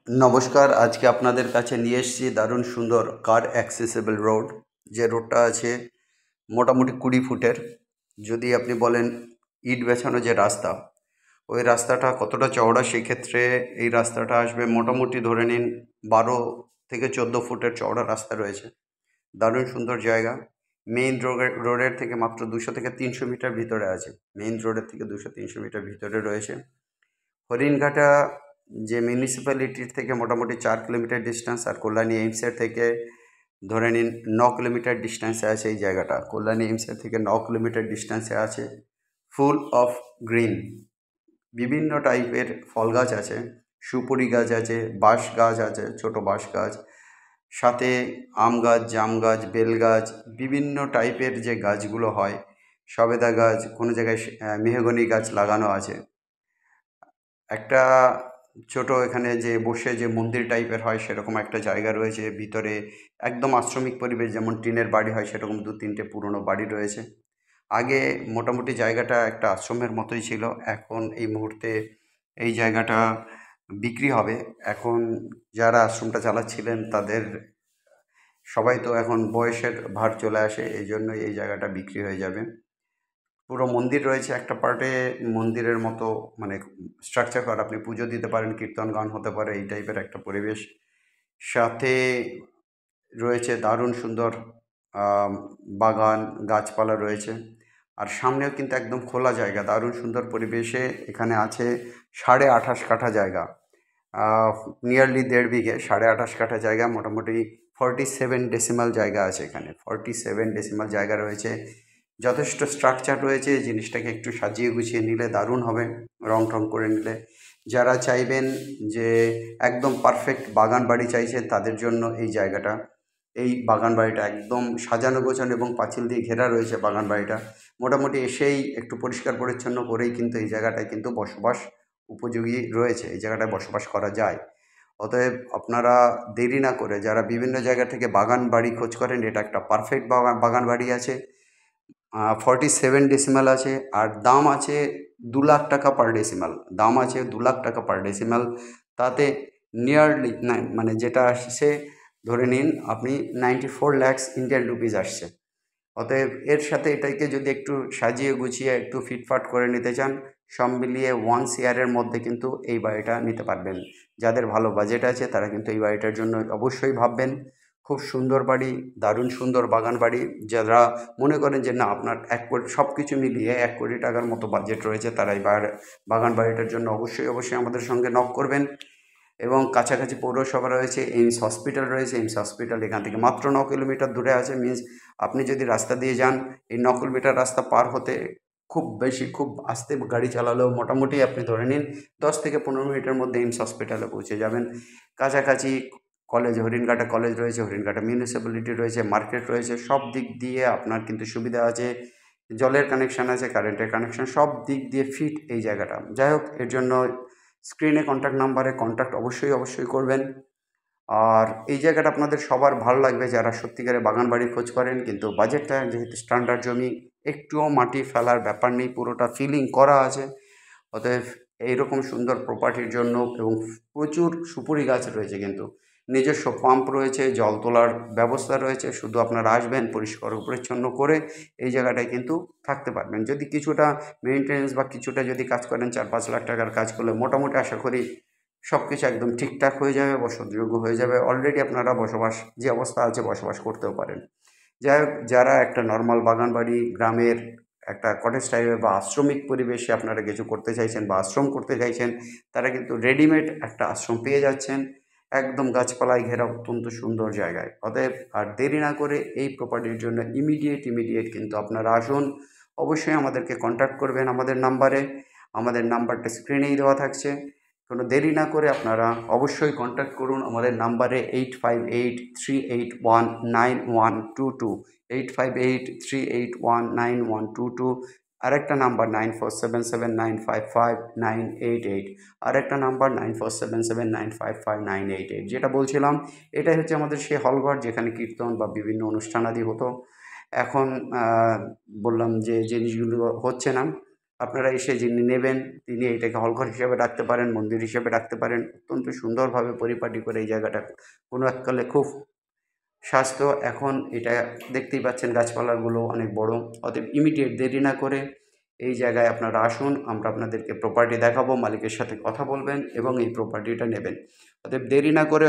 নমস্কার, আজকে আপনাদের কাছে নিয়ে এসেছি দারুণ সুন্দর কার অ্যাক্সেসেবল রোড। যে রোডটা আছে মোটামুটি 20 ফুটের। যদি আপনি বলেন ইট বেছানো যে রাস্তা, ওই রাস্তাটা কতটা চওড়া, সেক্ষেত্রে এই রাস্তাটা আসবে মোটামুটি ধরে নিন 12 থেকে 14 ফুটের চওড়া রাস্তা রয়েছে। দারুণ সুন্দর জায়গা। রোডের থেকে মাত্র 200 থেকে 300 মিটার ভিতরে আছে। মেইন রোডের থেকে 200-300 মিটার ভিতরে রয়েছে। হরিণঘাটা যে মিউনিসিপ্যালিটির থেকে মোটামুটি 4 কিলোমিটার ডিস্টেন্স, আর কল্যাণী এইমসের থেকে ধরে নিন 9 কিলোমিটার ডিস্টেন্সে আছে এই জায়গাটা। কল্যাণী এইমসের থেকে 9 কিলোমিটার ডিস্টেন্সে আছে। ফুল অফ গ্রিন, বিভিন্ন টাইপের ফল গাছ আছে, সুপুরি গাছ আছে, বাঁশ গাছ আছে, ছোট বাঁশ গাছ, সাথে আম গাছ, জাম গাছ, বেল গাছ, বিভিন্ন টাইপের যে গাছগুলো হয়, সবেদা গাছ, কোনো জায়গায় মেহগনি গাছ লাগানো আছে। একটা ছোট এখানে যে বসে যে মন্দির টাইপের হয় সেরকম একটা জায়গা রয়েছে ভিতরে। একদম আশ্রমিক পরিবেশ, যেমন টিনের বাড়ি হয় সেরকম 2-3টে পুরনো বাড়ি রয়েছে। আগে মোটামুটি জায়গাটা একটা আশ্রমের মতোই ছিল। এখন এই মুহূর্তে এই জায়গাটা বিক্রি হবে। এখন যারা আশ্রমটা চালাচ্ছিলেন তাদের সবাই তো এখন বয়সের ভার চলে আসে, এই জন্যই এই জায়গাটা বিক্রি হয়ে যাবে। পুরো মন্দির রয়েছে একটা পার্টে, মন্দিরের মতো মানে স্ট্রাকচার করা, আপনি পুজো দিতে পারেন, কীর্তন গান হতে পারে, এই টাইপের একটা পরিবেশ। সাথে রয়েছে দারুণ সুন্দর আম, বাগান, গাছপালা রয়েছে। আর সামনেও কিন্তু একদম খোলা জায়গা, দারুণ সুন্দর পরিবেশে এখানে আছে 28.5 কাঠা জায়গা। নিয়ারলি 1.5 বিঘে, 28.5 কাঠা জায়গা, মোটামুটি 47 ডেসিমাল জায়গা আছে এখানে। 47 ডেসিমাল জায়গা রয়েছে, যথেষ্ট স্ট্রাকচার রয়েছে। জিনিসটাকে একটু সাজিয়ে গুছিয়ে নিলে দারুণ হবে, রং টং করে নিলে। যারা চাইবেন যে একদম পারফেক্ট বাগান বাড়ি চাইছেন তাদের জন্য এই জায়গাটা। এই বাগান বাড়িটা একদম সাজানো গোছানো এবং পাঁচিল দিয়ে ঘেরা রয়েছে বাগান বাড়িটা। মোটামুটি এসেই একটু পরিষ্কার পরিচ্ছন্ন করেই কিন্তু এই জায়গাটায় কিন্তু বসবাস উপযোগী রয়েছে, এই জায়গাটায় বসবাস করা যায়। অতএব আপনারা দেরি না করে, যারা বিভিন্ন জায়গা থেকে বাগান বাড়ি খোঁজ করেন, এটা একটা পারফেক্ট বাগান বাগান বাড়ি আছে। 47 ডেসিমাল আছে, আর দাম আছে 2 লাখ টাকা পার ডেসিমাল। দাম আছে 2 লাখ টাকা পার ডেসিমাল। তাতে নিয়ারলি মানে যেটা আসছে ধরে নিন আপনি 94 lakhs ইন্ডিয়ান রুপিস আসছে। অতএব এর সাথে এটাকে যদি একটু সাজিয়ে গুছিয়ে একটু ফিটফাট করে নিতে চান, সব মিলিয়ে 1 CR মধ্যে কিন্তু এই বাড়িটা নিতে পারবেন। যাদের ভালো বাজেট আছে তারা কিন্তু এই বাড়িটার জন্য অবশ্যই ভাববেন। খুব সুন্দর বাড়ি, দারুণ সুন্দর বাগান বাড়ি। যারা মনে করেন যে না, আপনার 1 কোটি সব কিছু মিলিয়ে 1 কোটি টাকার মতো বাজেট রয়েছে, তারা এই বাগান বাড়িটার জন্য অবশ্যই অবশ্যই আমাদের সঙ্গে নক করবেন। এবং কাছাকাছি পৌরসভা রয়েছে, এইমস হসপিটাল রয়েছে। এইমস হসপিটাল এখান থেকে মাত্র 9 কিলোমিটার দূরে আছে। মিন্স আপনি যদি রাস্তা দিয়ে যান, এই 9 কিলোমিটার রাস্তা পার হতে খুব বেশি, খুব আস্তে গাড়ি চালালেও মোটামুটি আপনি ধরে নিন 10 থেকে 15 মিনিটের মধ্যে এইমস হসপিটালে পৌঁছে যাবেন। কাছাকাছি কলেজ, হরিণঘাটা কলেজ রয়েছে, হরিণঘাটা মিউনিসিপ্যালিটি রয়েছে, মার্কেট রয়েছে, সব দিক দিয়ে আপনার কিন্তু সুবিধা আছে। জলের কানেকশান আছে, কারেন্টের কানেকশান, সব দিক দিয়ে ফিট এই জায়গাটা। যাই হোক, এর জন্য স্ক্রিনে কন্ট্যাক্ট নাম্বারে কন্ট্যাক্ট অবশ্যই অবশ্যই করবেন। আর এই জায়গাটা আপনাদের সবার ভালো লাগবে যারা সত্যিকারে বাগান বাড়ি খোঁজ করেন, কিন্তু বাজেটটা যেহেতু স্ট্যান্ডার্ড জমি, একটুও মাটি ফেলার ব্যাপার নেই, পুরোটা ফিলিং করা আছে। অতএব এইরকম সুন্দর প্রপার্টির জন্য, এবং প্রচুর সুপুরি গাছ রয়েছে, কিন্তু নিজস্ব পাম্প রয়েছে, জল তোলার ব্যবস্থা রয়েছে। শুধু আপনারা আসবেন, পরিষ্কার পরিচ্ছন্ন করে এই জায়গাটায় কিন্তু থাকতে পারবেন। যদি কিছুটা মেনটেন্যান্স বা কিছুটা যদি কাজ করেন, 4-5 লাখ টাকার কাজ করলে মোটামুটি আশা করি সব কিছু একদম ঠিকঠাক হয়ে যাবে, বসতযোগ্য হয়ে যাবে। অলরেডি আপনারা বসবাস যে অবস্থা আছে বসবাস করতেও পারেন। যাই হোক, যারা একটা নর্মাল বাগান বাড়ি, গ্রামের একটা কটেজ টাইপের বা আশ্রমিক পরিবেশে আপনারা কিছু করতে চাইছেন বা আশ্রম করতে চাইছেন, তারা কিন্তু রেডিমেড একটা আশ্রম পেয়ে যাচ্ছেন, একদম গাছপালায় ঘেরা অত্যন্ত সুন্দর জায়গায়। অতএব আর দেরি না করে এই প্রপার্টির জন্য ইমিডিয়েট কিন্তু আপনারা আসুন। অবশ্যই আমাদেরকে কন্ট্যাক্ট করবেন আমাদের নাম্বারে। আমাদের নাম্বারটা স্ক্রিনেই দেওয়া থাকছে। কোনো দেরি না করে আপনারা অবশ্যই কন্ট্যাক্ট করুন আমাদের নাম্বারে 8583819122, 8583819122। আরেকটা নাম্বার 9477955988, আরেকটা নাম্বার 9477955988। যেটা বলছিলাম, এটাই হচ্ছে আমাদের সেই হলঘর যেখানে কীর্তন বা বিভিন্ন অনুষ্ঠানাদি হতো। এখন বললাম যে জিনিসগুলো হচ্ছে না। আপনারা এসে যিনি নেবেন তিনি এইটাকে হলঘর হিসেবে রাখতে পারেন, মন্দির হিসেবে রাখতে পারেন। অত্যন্ত সুন্দরভাবে পরিপাটি করে এই জায়গাটা কোনো এককালে খুব স্বাস্থ্য, এখন এটা দেখতেই পাচ্ছেন গাছপালাগুলো অনেক বড়। অতএব ইমিডিয়েট দেরি না করে এই জায়গায় আপনারা আসুন, আমরা আপনাদেরকে প্রপার্টি দেখাবো, মালিকের সাথে কথা বলবেন এবং এই প্রপার্টিটা নেবেন। অতএব দেরি না করে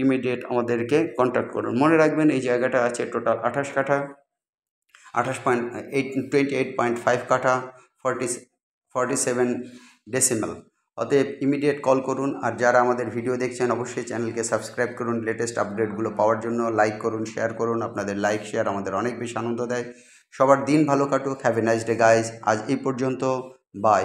ইমিডিয়েট আমাদেরকে কন্ট্যাক্ট করুন। মনে রাখবেন এই জায়গাটা আছে টোটাল 28 কাঠা, 28.5 কাঠা, 47 ডেসিমাল। অতএব ইমিডিয়েট কল করুন। আর যারা আমাদের ভিডিও দেখছেন অবশ্যই চ্যানেলকে সাবস্ক্রাইব করুন। লেটেস্ট আপডেটগুলো পাওয়ার জন্য লাইক করুন, শেয়ার করুন। আপনাদের লাইক শেয়ার আমাদের অনেক বেশি আনন্দ দেয়। সবার দিন ভালো কাটুক। Have a nice day guys. আজ এই পর্যন্ত, বাই।